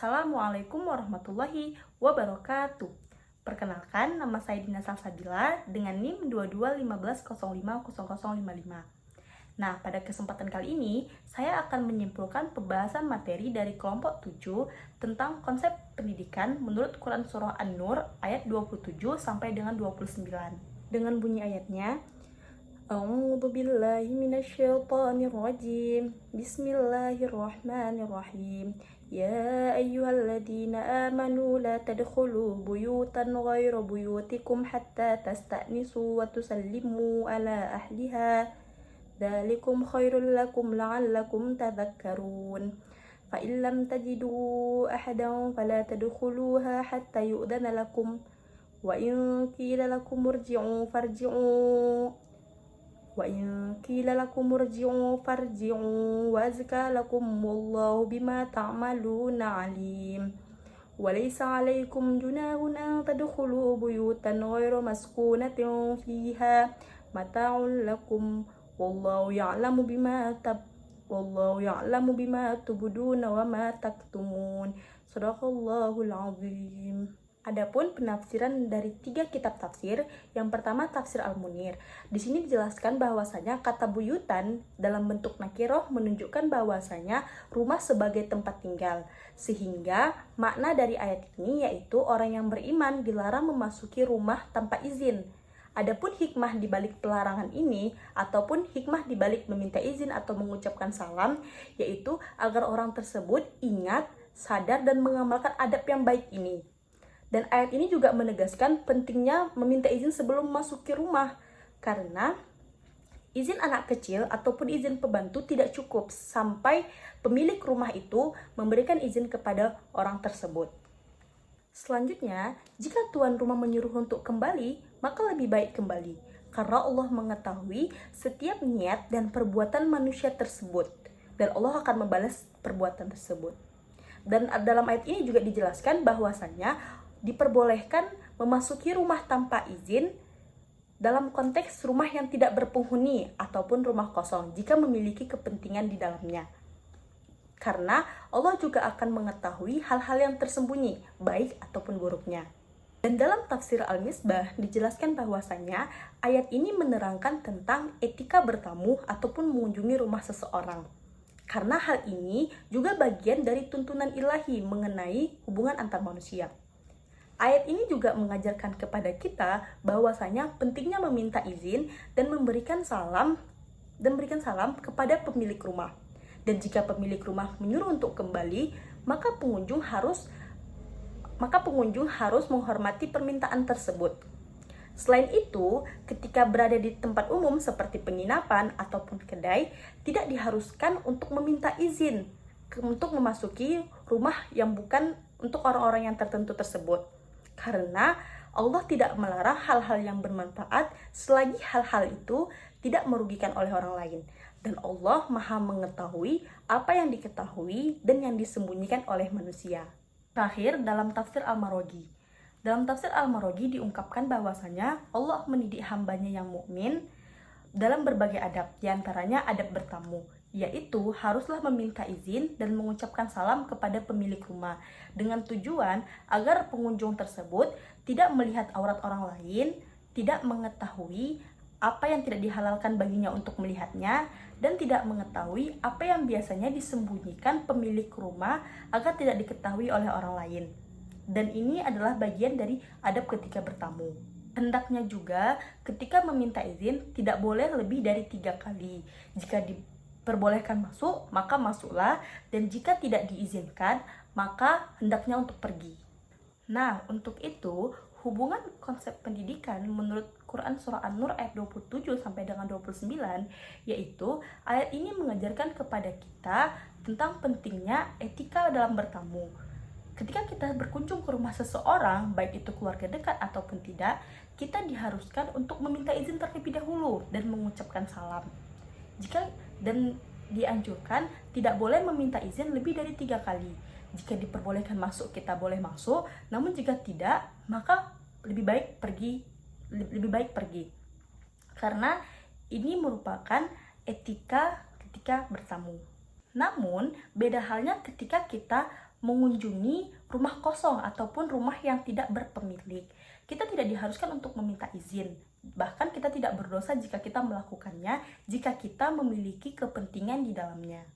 Assalamualaikum warahmatullahi wabarakatuh. Perkenalkan, nama saya Dina Salsabila dengan NIM 2215050055. Nah, pada kesempatan kali ini, saya akan menyimpulkan pembahasan materi dari kelompok 7 tentang konsep pendidikan menurut Quran Surah An-Nur ayat 27 sampai dengan 29. Dengan bunyi ayatnya, A'udzu billahi minasyaitonir rajim. Bismillahirrahmanirrahim. Ya ayyuhalladzina amanu la tadkhulu buyutan ghayra buyutikum hatta tasta'nisu wa tusallimu ala ahliha. Dzalikum khairul lakum la'allakum tadhakkarun. Fa in lam tajidu ahadan fala tadkhuluha hatta yu'dhana lakum. Wa in qila lakum irji'u farji'u وَإِنْ قِيلَ لَكُمْ ارْجِعُوا فَارْجِعُوا وَأَزْكَى لَكُمْ وَاللَّهُ بِمَا تَعْمَلُونَ عَلِيمٌ وَلَيْسَ عَلَيْكُمْ جُنَاحٌ أَنْ تَدْخُلُوا بُيُوتًا غَيْرَ مَسْكُونَةٍ فِيهَا مَتَاعٌ لَكُمْ وَاللَّهُ يَعْلَمُ بِمَا تُبْدُونَ وَمَا تَكْتُمُونَ صَدَقَ اللَّهُ الْعَظِيمُ. Adapun penafsiran dari 3 kitab tafsir, yang pertama tafsir Al-Munir. Di sini dijelaskan bahwasanya kata buyutan dalam bentuk nakiroh menunjukkan bahwasanya rumah sebagai tempat tinggal. Sehingga makna dari ayat ini yaitu orang yang beriman dilarang memasuki rumah tanpa izin. Adapun hikmah di balik pelarangan ini ataupun hikmah di balik meminta izin atau mengucapkan salam yaitu agar orang tersebut ingat, sadar dan mengamalkan adab yang baik ini. Dan ayat ini juga menegaskan pentingnya meminta izin sebelum memasuki rumah. Karena izin anak kecil ataupun izin pembantu tidak cukup sampai pemilik rumah itu memberikan izin kepada orang tersebut. Selanjutnya, jika tuan rumah menyuruh untuk kembali, maka lebih baik kembali. Karena Allah mengetahui setiap niat dan perbuatan manusia tersebut. Dan Allah akan membalas perbuatan tersebut. Dan dalam ayat ini juga dijelaskan bahwasanya diperbolehkan memasuki rumah tanpa izin dalam konteks rumah yang tidak berpenghuni ataupun rumah kosong jika memiliki kepentingan di dalamnya. Karena Allah juga akan mengetahui hal-hal yang tersembunyi, baik ataupun buruknya. Dan dalam tafsir Al-Misbah dijelaskan bahwasanya ayat ini menerangkan tentang etika bertamu ataupun mengunjungi rumah seseorang. Karena hal ini juga bagian dari tuntunan ilahi mengenai hubungan antar manusia. Ayat ini juga mengajarkan kepada kita bahwasanya pentingnya meminta izin dan memberikan salam kepada pemilik rumah. Dan jika pemilik rumah menyuruh untuk kembali, maka pengunjung harus menghormati permintaan tersebut. Selain itu, ketika berada di tempat umum seperti penginapan ataupun kedai, tidak diharuskan untuk meminta izin untuk memasuki rumah yang bukan untuk orang-orang yang tertentu tersebut. Karena Allah tidak melarang hal-hal yang bermanfaat selagi hal-hal itu tidak merugikan oleh orang lain. Dan Allah Maha mengetahui apa yang diketahui dan yang disembunyikan oleh manusia. Terakhir, dalam tafsir Al-Maroghi. Dalam tafsir Al-Maroghi diungkapkan bahwasanya Allah mendidik hambanya yang mukmin dalam berbagai adab, diantaranya adab bertamu, yaitu haruslah meminta izin dan mengucapkan salam kepada pemilik rumah dengan tujuan agar pengunjung tersebut tidak melihat aurat orang lain, tidak mengetahui apa yang tidak dihalalkan baginya untuk melihatnya, dan tidak mengetahui apa yang biasanya disembunyikan pemilik rumah agar tidak diketahui oleh orang lain. Dan ini adalah bagian dari adab ketika bertamu. Hendaknya juga ketika meminta izin tidak boleh lebih dari 3 kali. Jika diperbolehkan masuk, maka masuklah, dan jika tidak diizinkan, maka hendaknya untuk pergi. Nah, untuk itu, hubungan konsep pendidikan menurut Quran Surah An-Nur ayat 27 sampai dengan 29, yaitu ayat ini mengajarkan kepada kita tentang pentingnya etika dalam bertamu. Ketika kita berkunjung ke rumah seseorang, baik itu keluarga dekat ataupun tidak, kita diharuskan untuk meminta izin terlebih dahulu dan mengucapkan salam. Dan dianjurkan tidak boleh meminta izin lebih dari 3 kali. Jika diperbolehkan masuk, kita boleh masuk, namun jika tidak, maka lebih baik pergi. Karena ini merupakan etika ketika bertamu. Namun, beda halnya ketika kita mengunjungi rumah kosong ataupun rumah yang tidak berpemilik. Kita tidak diharuskan untuk meminta izin. Bahkan kita tidak berdosa jika kita melakukannya, jika kita memiliki kepentingan di dalamnya.